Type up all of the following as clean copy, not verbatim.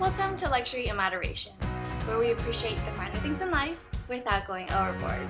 Welcome to Luxury in Moderation, where we appreciate the finer things in life without going overboard.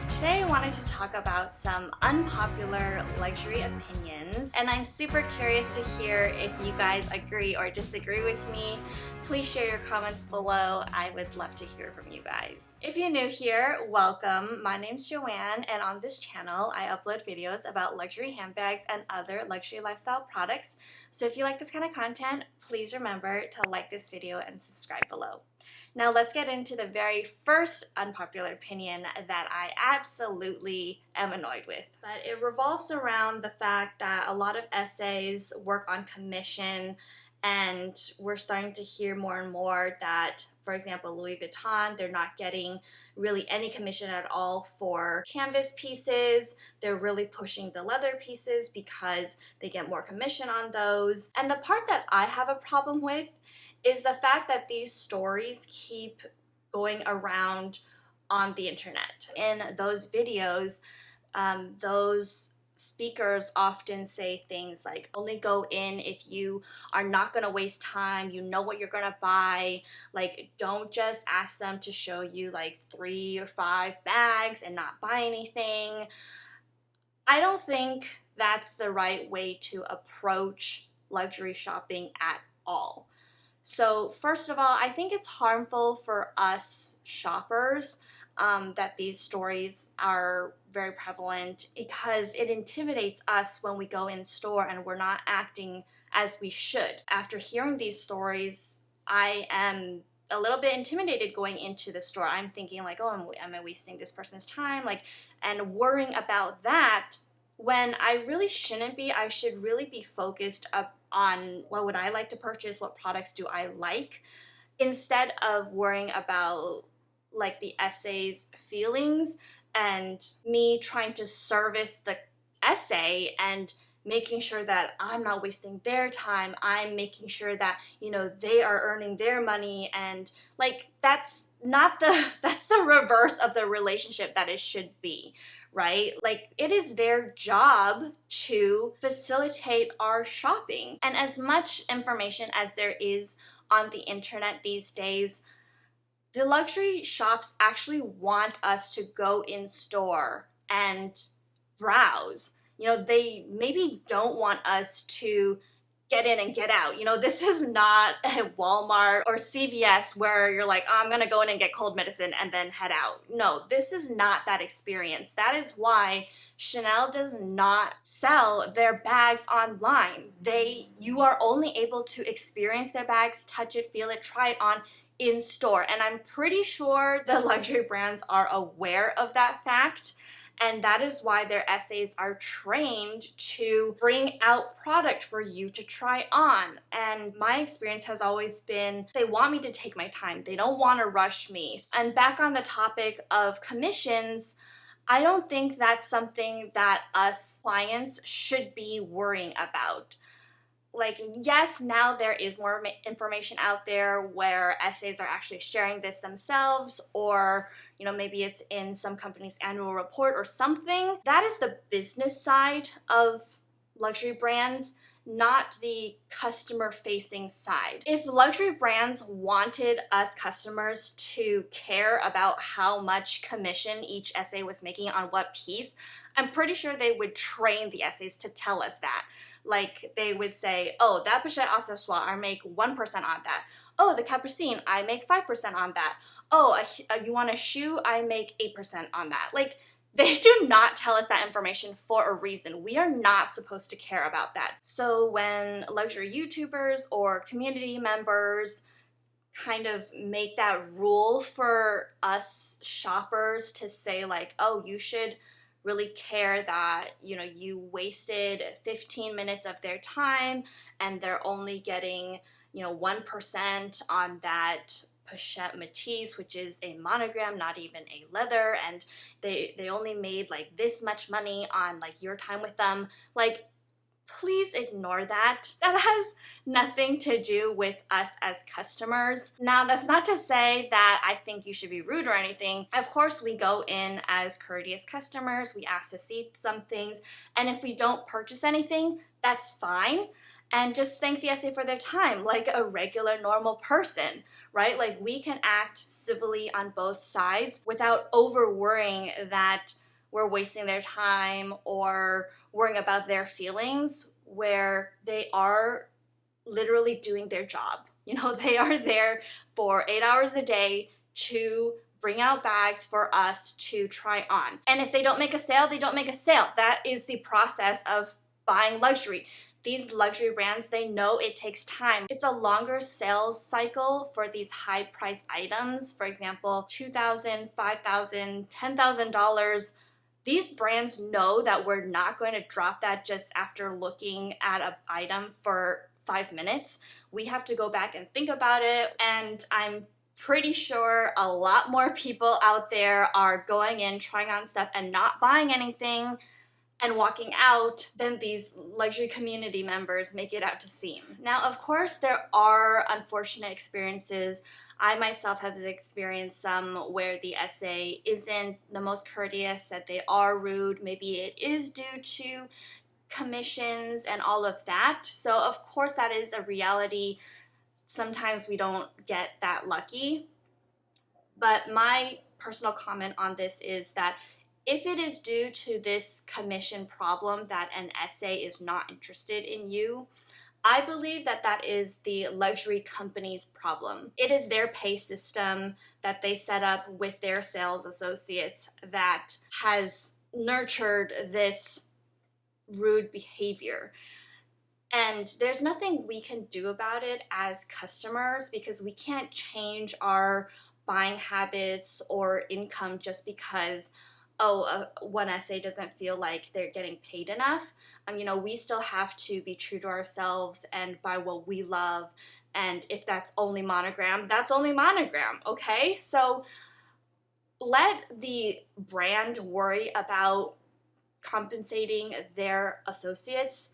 Today I wanted to talk about some unpopular luxury opinions, and I'm super curious to hear if you guys agree or disagree with me. Please share your comments below. I would love to hear from you guys. If you're new here, welcome. My name's Joanne, and on this channel I upload videos about luxury handbags and other luxury lifestyle products. So if you like this kind of content, please remember to like this video and subscribe below. Now let's get into the very first unpopular opinion that I absolutely am annoyed with. But it revolves around the fact that a lot of essays work on commission, and we're starting to hear more and more that, for example, Louis Vuitton, they're not getting really any commission at all for canvas pieces. They're really pushing the leather pieces because they get more commission on those. And the part that I have a problem with is the fact that these stories keep going around on the internet. In those videos, those speakers often say things like, only go in if you are not going to waste time, you know what you're going to buy, like don't just ask them to show you like 3 or 5 bags and not buy anything. I don't think that's the right way to approach luxury shopping at all. So first of all, I think it's harmful for us shoppers that these stories are very prevalent, because it intimidates us when we go in store and we're not acting as we should. After hearing these stories, I am a little bit intimidated going into the store. I'm thinking like, oh, am I wasting this person's time? And worrying about that when I really shouldn't be. I should really be focused on what would I like to purchase, what products do I like, instead of worrying about like the essay's feelings and me trying to service the essay and making sure that I'm not wasting their time. I'm making sure that, you know, they are earning their money, and like that's the reverse of the relationship that it should be, right? Like it is their job to facilitate our shopping. And as much information as there is on the internet these days, the luxury shops actually want us to go in store and browse. You know, they maybe don't want us to get in and get out. You know, this is not a Walmart or CVS where you're like, oh, I'm gonna go in and get cold medicine and then head out. No, this is not that experience. That is why Chanel does not sell their bags online. You are only able to experience their bags, touch it, feel it, try it on in store. And I'm pretty sure the luxury brands are aware of that fact. And that is why their essays are trained to bring out product for you to try on. And my experience has always been, they want me to take my time. They don't want to rush me. And back on the topic of commissions, I don't think that's something that us clients should be worrying about. Like, yes, now there is more information out there where essays are actually sharing this themselves, or, you know, maybe it's in some company's annual report or something. That is the business side of luxury brands, not the customer-facing side. If luxury brands wanted us customers to care about how much commission each essay was making on what piece, I'm pretty sure they would train the essays to tell us that. Like, they would say, oh, that pochette accessoire, I make 1% on that. Oh, the capucine, I make 5% on that. Oh, you want a shoe, I make 8% on that. Like, they do not tell us that information for a reason. We are not supposed to care about that. So when luxury YouTubers or community members kind of make that rule for us shoppers to say like, oh, you should really care that, you know, you wasted 15 minutes of their time and they're only getting, you know, 1% on that pochette Matisse, which is a monogram, not even a leather, and they only made like this much money on like your time with them. Like, please ignore that. That has nothing to do with us as customers. Now, that's not to say that I think you should be rude or anything. Of course, we go in as courteous customers. We ask to see some things, and if we don't purchase anything, that's fine. and just thank the SA for their time like a regular normal person, right? Like we can act civilly on both sides without over worrying that we're wasting their time or worrying about their feelings, where they are literally doing their job. You know, they are there for 8 hours a day to bring out bags for us to try on. And if they don't make a sale, they don't make a sale. That is the process of buying luxury. These luxury brands, they know it takes time. It's a longer sales cycle for these high price items. For example, $2,000, $5,000, $10,000. These brands know that we're not going to drop that just after looking at an item for 5 minutes. We have to go back and think about it, and I'm pretty sure a lot more people out there are going in, trying on stuff and not buying anything and walking out than these luxury community members make it out to seem. Now, of course, there are unfortunate experiences. I myself have experienced some where the SA isn't the most courteous, that they are rude. Maybe it is due to commissions and all of that. So of course that is a reality. Sometimes we don't get that lucky. But my personal comment on this is that if it is due to this commission problem that an SA is not interested in you, I believe that that is the luxury company's problem. It is their pay system that they set up with their sales associates that has nurtured this rude behavior. And there's nothing we can do about it as customers, because we can't change our buying habits or income just because one SA doesn't feel like they're getting paid enough. You know, we still have to be true to ourselves and buy what we love. And if that's only monogram, that's only monogram, okay? So let the brand worry about compensating their associates.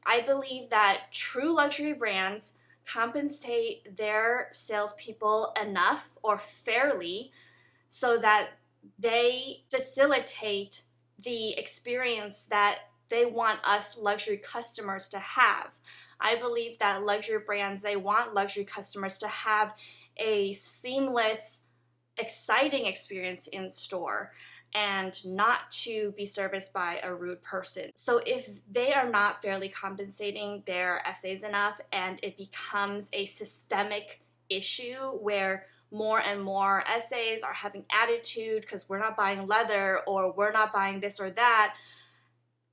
I believe that true luxury brands compensate their salespeople enough or fairly so that they facilitate the experience that they want us luxury customers to have. I believe that luxury brands, they want luxury customers to have a seamless, exciting experience in store and not to be serviced by a rude person. So if they are not fairly compensating their SAs enough and it becomes a systemic issue where more and more SAs are having attitude because we're not buying leather or we're not buying this or that,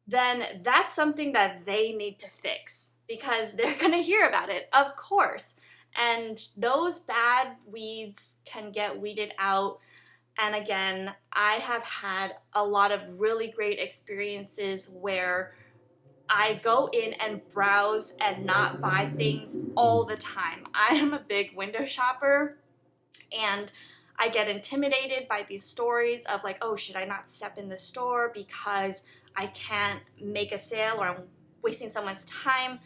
then that's something that they need to fix, because they're gonna hear about it, of course. And those bad weeds can get weeded out. And again, I have had a lot of really great experiences where I go in and browse and not buy things all the time. I am a big window shopper, and I get intimidated by these stories of like, oh, should I not step in the store because I can't make a sale or I'm wasting someone's time?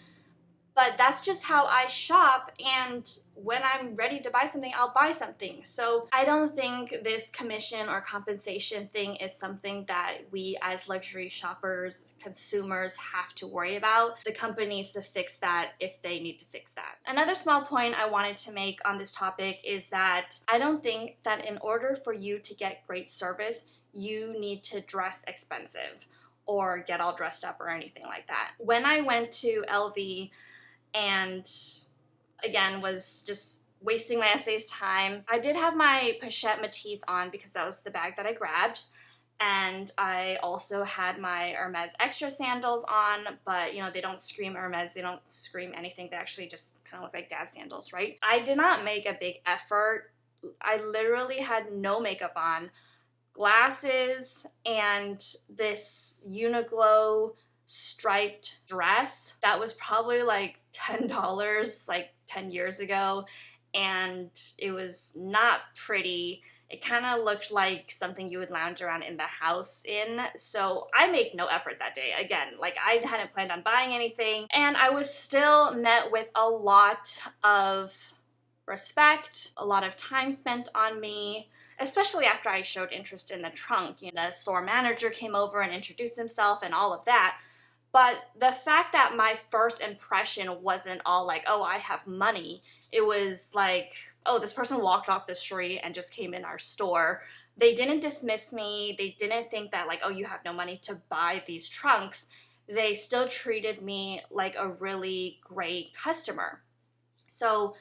But that's just how I shop, and when I'm ready to buy something, I'll buy something. So I don't think this commission or compensation thing is something that we as luxury shoppers, consumers, have to worry about. The company needs to fix that if they need to fix that. Another small point I wanted to make on this topic is that I don't think that in order for you to get great service, you need to dress expensive or get all dressed up or anything like that. When I went to LV, and again was just wasting my SA's time, I did have my Pochette Matisse on because that was the bag that I grabbed, and I also had my Hermes Extra sandals on, but you know, they don't scream Hermes, they don't scream anything, they actually just kind of look like dad sandals, right? I did not make a big effort. I literally had no makeup on, glasses, and this Uniqlo striped dress that was probably like $10 like 10 years ago, and it was not pretty. It kind of looked like something you would lounge around in the house in. So I made no effort that day. Again, like I hadn't planned on buying anything, and I was still met with a lot of respect, a lot of time spent on me, especially after I showed interest in the trunk. You know, the store manager came over and introduced himself and all of that. But the fact that my first impression wasn't all like, oh, I have money. It was like, oh, this person walked off the street and just came in our store. They didn't dismiss me. They didn't think that like, oh, you have no money to buy these trunks. They still treated me like a really great customer. So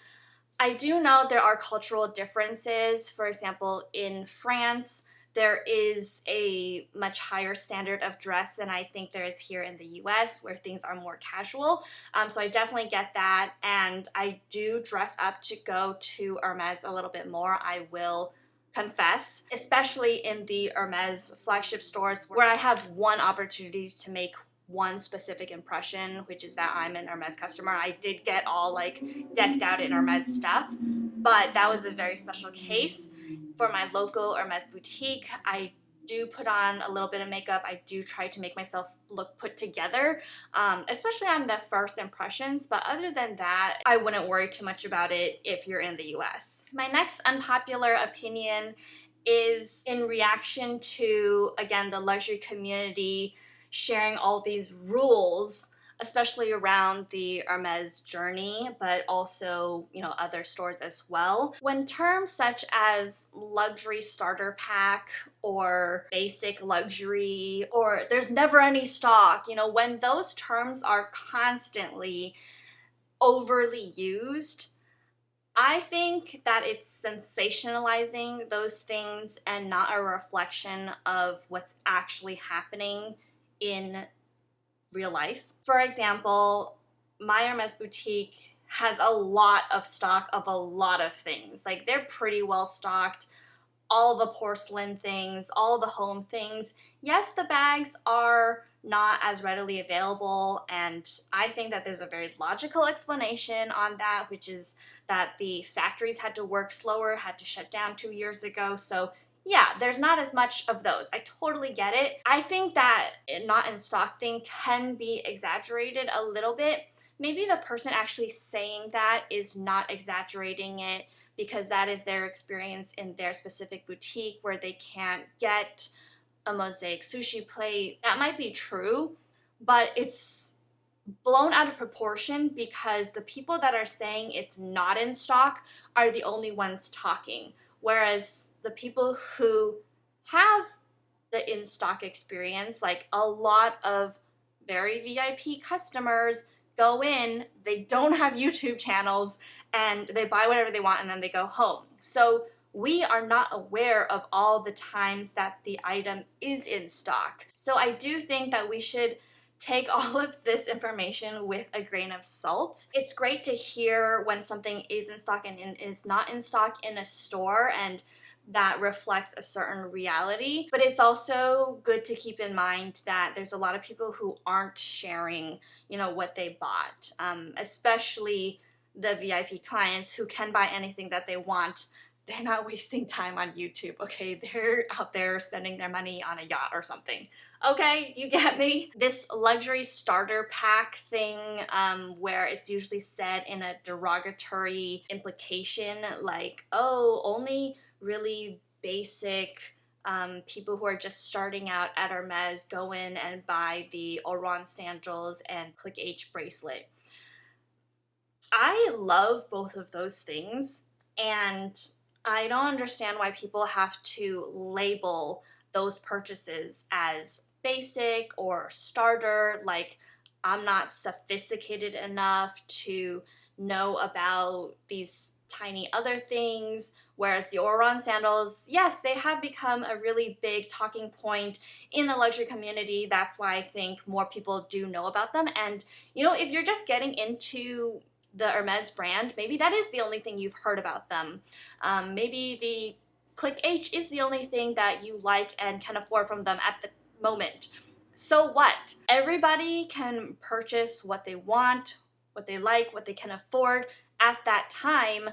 I do know there are cultural differences. For example, in France, there is a much higher standard of dress than I think there is here in the US, where things are more casual. So I definitely get that, and I do dress up to go to Hermes a little bit more, I will confess, especially in the Hermes flagship stores where I have one opportunity to make one specific impression, which is that I'm an Hermes customer. I did get all like decked out in Hermes stuff, but that was a very special case. For my local Hermes boutique, I do put on a little bit of makeup. I do try to make myself look put together, especially on the first impressions. But other than that, I wouldn't worry too much about it if you're in the US. My next unpopular opinion is in reaction to, again, the luxury community sharing all these rules, especially around the Hermes journey, but also, other stores as well. When terms such as luxury starter pack or basic luxury or there's never any stock, when those terms are constantly overly used, I think that it's sensationalizing those things and not a reflection of what's actually happening in real life. For example, my Hermes boutique has a lot of stock of a lot of things. Like, they're pretty well stocked. All the porcelain things, all the home things. Yes, the bags are not as readily available, and I think that there's a very logical explanation on that, which is that the factories had to work slower, had to shut down 2 years ago, so yeah, there's not as much of those. I totally get it. I think that not in stock thing can be exaggerated a little bit. Maybe the person actually saying that is not exaggerating it because that is their experience in their specific boutique where they can't get a mosaic sushi plate. That might be true, but it's blown out of proportion because the people that are saying it's not in stock are the only ones talking. Whereas the people who have the in-stock experience, like a lot of very VIP customers go in, they don't have YouTube channels, and they buy whatever they want and then they go home. So we are not aware of all the times that the item is in stock. So I do think that we should take all of this information with a grain of salt. It's great to hear when something is in stock and is not in stock in a store, and that reflects a certain reality. But it's also good to keep in mind that there's a lot of people who aren't sharing, what they bought, especially the VIP clients who can buy anything that they want. They're not wasting time on YouTube, okay? They're out there spending their money on a yacht or something. Okay, you get me? This luxury starter pack thing, where it's usually said in a derogatory implication, like, oh, only really basic people who are just starting out at Hermes go in and buy the Oran sandals and Click H bracelet. I love both of those things, and I don't understand why people have to label those purchases as basic or starter. Like, I'm not sophisticated enough to know about these tiny other things. Whereas the Oran sandals, yes, they have become a really big talking point in the luxury community. That's why I think more people do know about them. And, if you're just getting into the Hermes brand, maybe that is the only thing you've heard about them. Maybe the Click H is the only thing that you like and can afford from them at the moment. So what? Everybody can purchase what they want, what they like, what they can afford at that time.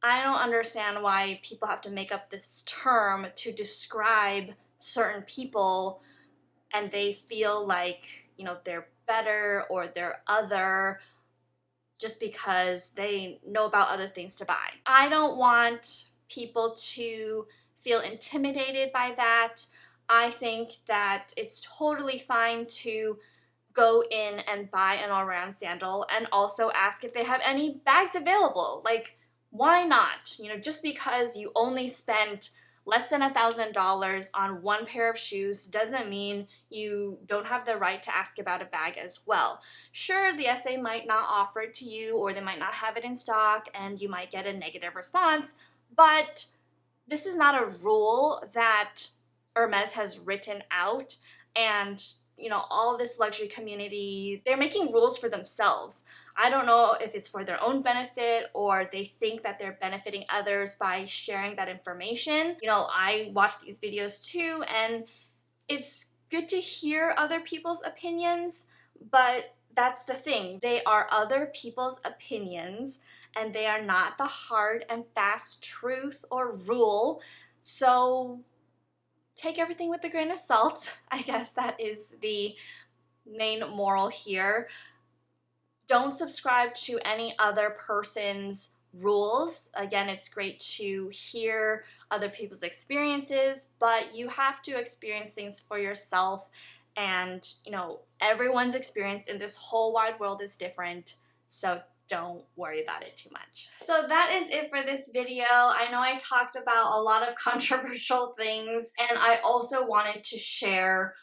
I don't understand why people have to make up this term to describe certain people, and they feel like, they're better or they're other just because they know about other things to buy. I don't want people to feel intimidated by that. I think that it's totally fine to go in and buy an all-around sandal and also ask if they have any bags available. Like, why not? You know, just because you only spent less than $1,000 on one pair of shoes doesn't mean you don't have the right to ask about a bag as well. Sure, the SA might not offer it to you, or they might not have it in stock and you might get a negative response, but this is not a rule that Hermes has written out, and you know, all this luxury community, they're making rules for themselves. I don't know if it's for their own benefit or they think that they're benefiting others by sharing that information. You know, I watch these videos too, and it's good to hear other people's opinions, but that's the thing. They are other people's opinions, and they are not the hard and fast truth or rule. So take everything with a grain of salt. I guess that is the main moral here. Don't subscribe to any other person's rules. Again, it's great to hear other people's experiences, but you have to experience things for yourself. And, you know, everyone's experience in this whole wide world is different, so don't worry about it too much. So that is it for this video. I know I talked about a lot of controversial things, and I also wanted to share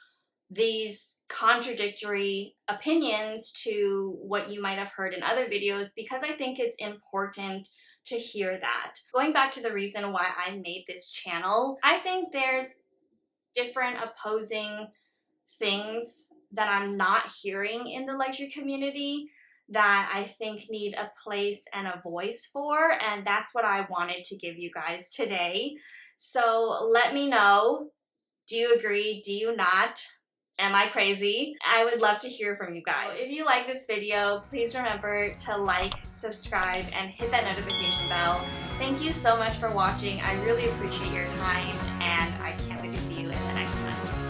these contradictory opinions to what you might have heard in other videos, because I think it's important to hear that. Going back to the reason why I made this channel, I think there's different opposing things that I'm not hearing in the luxury community that I think need a place and a voice for, and that's what I wanted to give you guys today. So let me know, do you agree, do you not? Am I crazy? I would love to hear from you guys. If you like this video, please remember to like, subscribe, and hit that notification bell. Thank you so much for watching. I really appreciate your time, and I can't wait to see you in the next one.